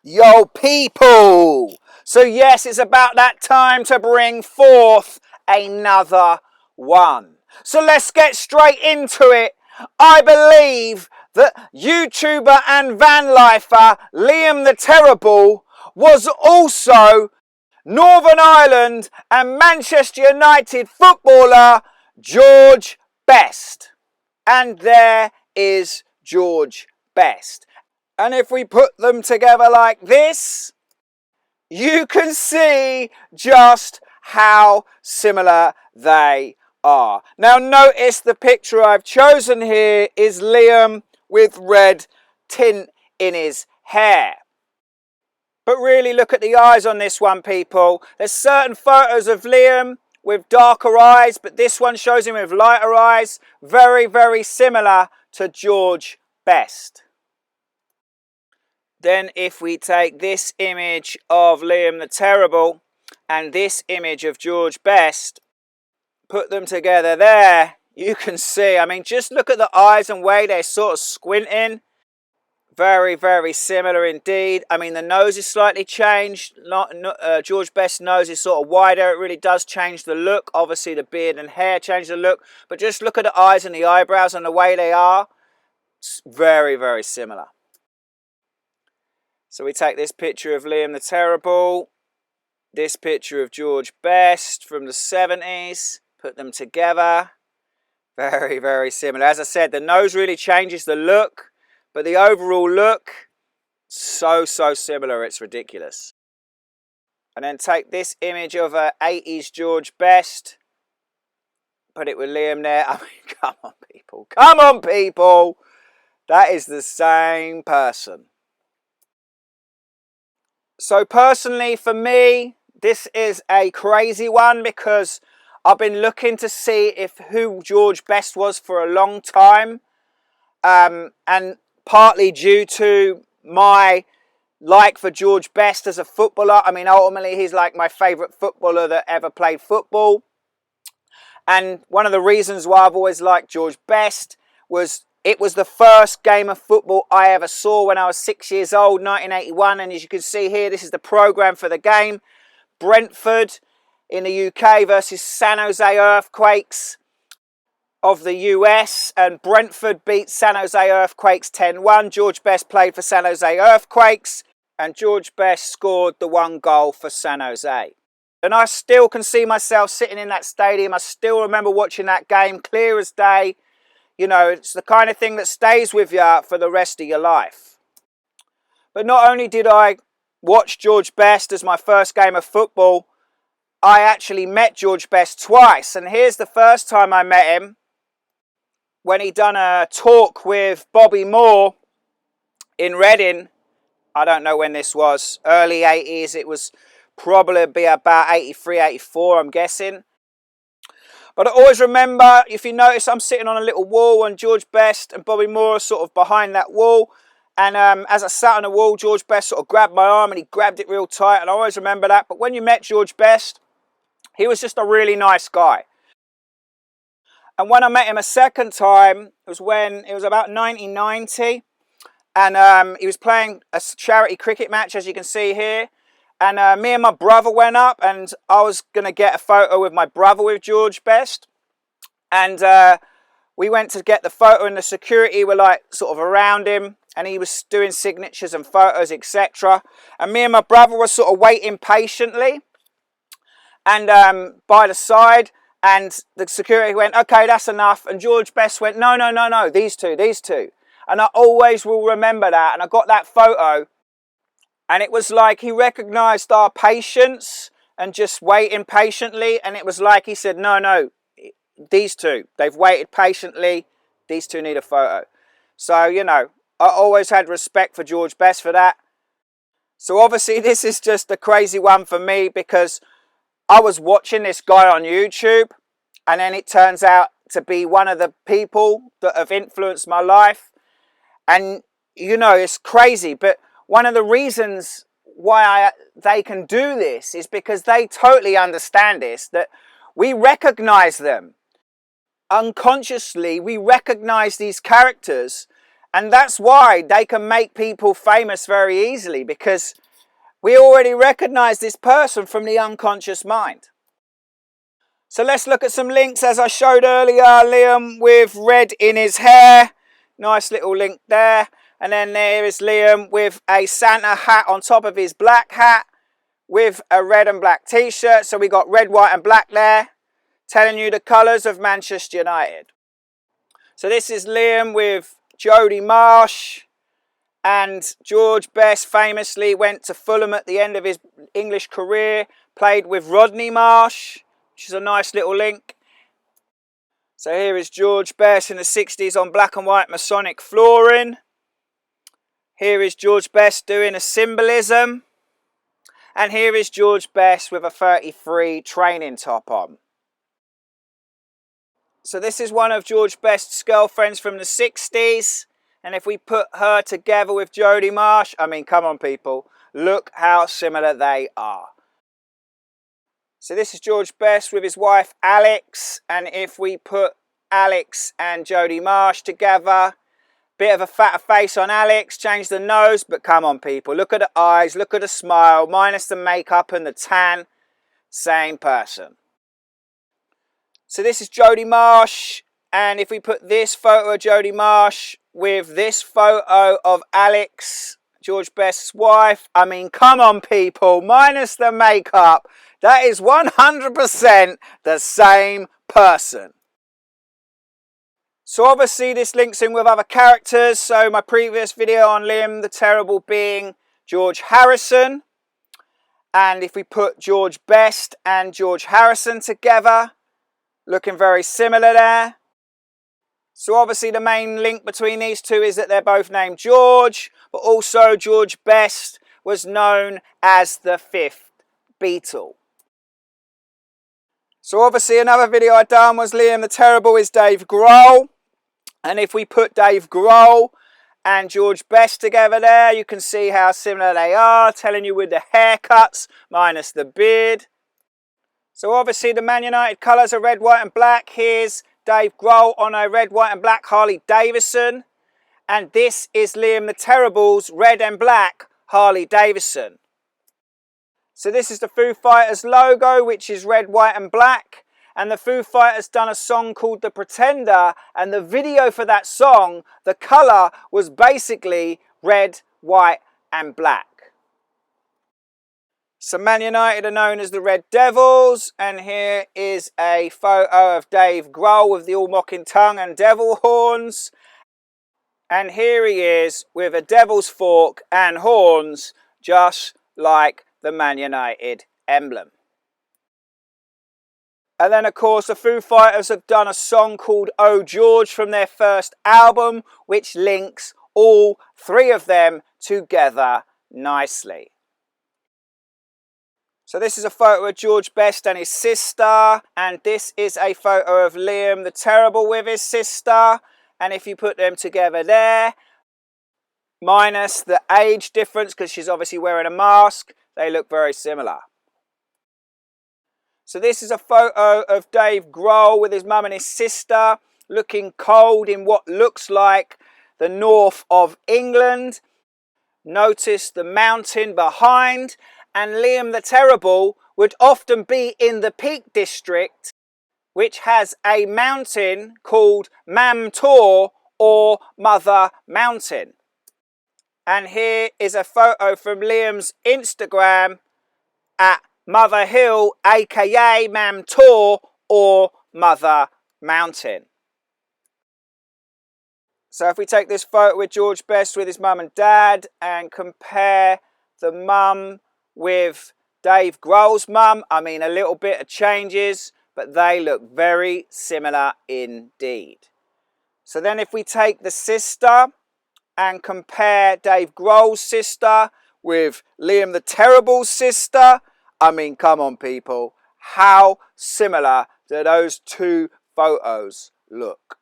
Yo, people! So yes, it's about that time to bring forth another one. So let's get straight into it. I believe that YouTuber and van lifer Liam the Terrible was also Northern Ireland and Manchester United footballer George Best. And there is George Best. And if we put them together like this, you can see just how similar they are. Now notice the picture I've chosen here is Liam with red tint in his hair. But really look at the eyes on this one, people. There's certain photos of Liam with darker eyes, but this one shows him with lighter eyes. Very, very similar to George Best. Then if we take this image of Liam the Terrible and this image of George Best, put them together there, you can see, I mean, just look at the eyes and way they're sort of squinting. Very, very similar indeed. I mean, the nose is slightly changed. George Best's nose is sort of wider. It really does change the look. Obviously, the beard and hair change the look. But just look at the eyes and the eyebrows and the way they are. It's very, very similar. So we take this picture of Liam the Terrible, this picture of George Best from the 70s, put them together. Very, very similar. As I said, the nose really changes the look, but the overall look, so similar, it's ridiculous. And then take this image of a 80s George Best, put it with Liam there. I mean, come on, people. Come on, people. That is the same person. So personally, for me, this is a crazy one because I've been looking to see who George Best was for a long time. And partly due to my like for George Best as a footballer. I mean, ultimately, he's like my favourite footballer that ever played football. And one of the reasons why I've always liked George Best was it was the first game of football I ever saw when I was 6 years old, 1981. And as you can see here, this is the programme for the game. Brentford in the UK versus San Jose Earthquakes of the US. And Brentford beat San Jose Earthquakes 10-1. George Best played for San Jose Earthquakes. And George Best scored the one goal for San Jose. And I still can see myself sitting in that stadium. I still remember watching that game clear as day. You know, it's the kind of thing that stays with you for the rest of your life. But not only did I watch George Best as my first game of football, I actually met George Best twice. And here's the first time I met him, when he done a talk with Bobby Moore in Reading. I don't know when this was, early 80s. It was probably about 83, 84, I'm guessing. But I always remember, if you notice, I'm sitting on a little wall and George Best and Bobby Moore are sort of behind that wall. And as I sat on the wall, George Best sort of grabbed my arm and he grabbed it real tight. And I always remember that. But when you met George Best, he was just a really nice guy. And when I met him a second time, it was about 1990. And he was playing a charity cricket match, as you can see here. And me and my brother went up and I was going to get a photo with my brother with George Best. And we went to get the photo and the security were like sort of around him. And he was doing signatures and photos, etc. And me and my brother were sort of waiting patiently. And by the side. And the security went, okay, that's enough. And George Best went, no, these two. And I always will remember that. And I got that photo. And it was like he recognised our patience and just waiting patiently. And it was like he said, no, these two, they've waited patiently. These two need a photo. So, you know, I always had respect for George Best for that. So obviously this is just a crazy one for me because I was watching this guy on YouTube. And then it turns out to be one of the people that have influenced my life. And, you know, it's crazy, but one of the reasons why they can do this is because they totally understand this, that we recognize them. Unconsciously, we recognize these characters And that's why they can make people famous very easily, because we already recognise this person from the unconscious mind. So let's look at some links. As I showed earlier, Liam with red in his hair. Nice little link there. And then there is Liam with a Santa hat on top of his black hat with a red and black t-shirt. So we got red, white and black there, telling you the colours of Manchester United. So this is Liam with Jody Marsh. And George Best famously went to Fulham at the end of his English career, played with Rodney Marsh, which is a nice little link. So here is George Best in the 60s on black and white Masonic flooring. Here is George Best doing a symbolism. And here is George Best with a 33 training top on. So this is one of George Best's girlfriends from the 60s. And if we put her together with Jody Marsh, I mean, come on people, look how similar they are. So this is George Best with his wife Alex, and if we put Alex and Jody Marsh together, bit of a fatter face on Alex, change the nose, but come on people, look at the eyes, look at the smile, minus the makeup and the tan, same person. So this is Jody Marsh, and if we put this photo of Jody Marsh with this photo of Alex, George Best's wife, I mean, come on people, minus the makeup, that is 100% the same person. So obviously this links in with other characters. So my previous video on Liam the Terrible being George Harrison. And if we put George Best and George Harrison together, looking very similar there. So obviously the main link between these two is that they're both named George, but also George Best was known as the fifth Beatle. So obviously another video I done was Liam the Terrible is Dave Grohl. And if we put Dave Grohl and George Best together there, you can see how similar they are, telling you with the haircuts minus the beard. So obviously the Man United colours are red, white and black. Here's Dave Grohl on a red, white and black Harley Davidson. And this is Liam the Terrible's red and black Harley Davidson. So this is the Foo Fighters logo, which is red, white and black. And the Foo Fighters done a song called The Pretender. And the video for that song, the colour was basically red, white and black. So Man United are known as the Red Devils. And here is a photo of Dave Grohl with the all-mocking tongue and devil horns. And here he is with a devil's fork and horns, just like the Man United emblem. And then of course the Foo Fighters have done a song called Oh George from their first album, which links all three of them together nicely. So this is a photo of George Best and his sister, and this is a photo of Liam the Terrible with his sister. And if you put them together there, minus the age difference because she's obviously wearing a mask, they look very similar. So this is a photo of Dave Grohl with his mum and his sister looking cold in what looks like the north of England. Notice the mountain behind, and Liam the Terrible would often be in the Peak District, which has a mountain called Man Utd or Mother Mountain. And here is a photo from Liam's Instagram at Mother Hill, aka Man Utd or Mother Mountain. So if we take this photo with George Best with his mum and dad and compare the mum with Dave Grohl's mum, I mean a little bit of changes, but they look very similar indeed. So then if we take the sister and compare Dave Grohl's sister with Liam the Terrible's sister, I mean, come on people, how similar do those two photos look?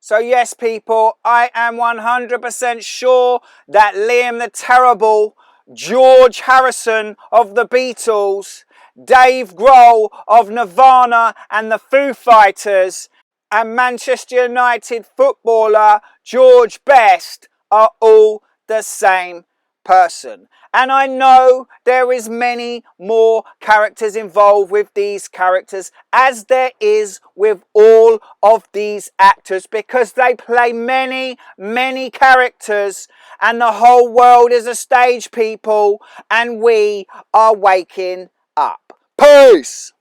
So yes people, I am 100% sure that Liam the Terrible, George Harrison of the Beatles, Dave Grohl of Nirvana and the Foo Fighters, and Manchester United footballer George Best are all the same person. And I know there is many more characters involved with these characters, as there is with all of these actors, because they play many, many characters, and the whole world is a stage, people, and we are waking up. Peace!